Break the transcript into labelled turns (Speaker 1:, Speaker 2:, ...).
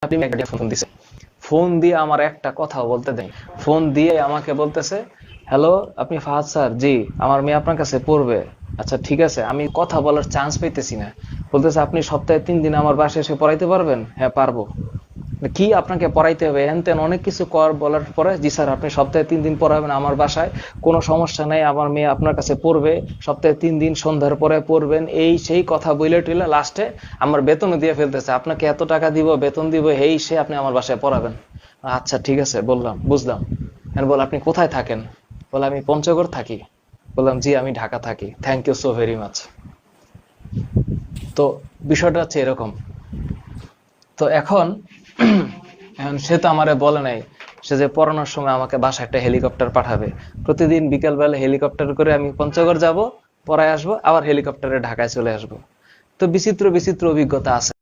Speaker 1: আপনি একটা ফোন দিছে, ফোন দিয়ে আমার একটা কথা বলতে দেন, ফোন দিয়ে আমাকে বলতেছে, হ্যালো আপনি ফাহাদ স্যার, জি আমার মেয়ে আপনার কাছে পড়বে। আচ্ছা ঠিক আছে, আমি কথা বলার চান্স পাইতেছি না। বলতেছে আপনি সপ্তাহে 3 দিন আমার বাসায় এসে পড়াইতে পারবেন? হ্যাঁ পারবো। কি আপনাকে পড়াইতে হবে হ্যান তেন অনেক কিছু বলার পরে, জি স্যার আপনি সপ্তাহে 3 দিন পড়াবেন আমার বাসায়, কোনো সমস্যা নেই, আমার মেয়ে আপনার কাছে পড়বে, সপ্তাহে 3 দিন সন্ধ্যার পরে পড়বেন, এই সেই কথা বলে টইলে লাস্টে আমার বেতনও দিয়ে ফেলতেছে, আপনাকে এত টাকা দিব, বেতন দিব, এই সে আপনি আমার বাসায় পড়াবেন। আচ্ছা ঠিক আছে বললাম, বুঝলাম। বল আপনি কোথায় থাকেন? বলে আমি পঞ্চগড় থাকি। বললাম জি আমি ঢাকা থাকি, thank you so very much. তো বিষয়টা হচ্ছে এরকম। তো এখন এখন সে তো আমারে বলে নাই সে যে পড়ানোর সময় আমাকে বাসায় একটা হেলিকপ্টার পাঠাবে, প্রতিদিন বিকেল বেলা হেলিকপ্টার করে আমি পঞ্চগড় যাব, পড়ায় আসবো, আবার হেলিকপ্টারে ঢাকায় চলে আসবো। তো বিচিত্র বিচিত্র অভিজ্ঞতা আছে।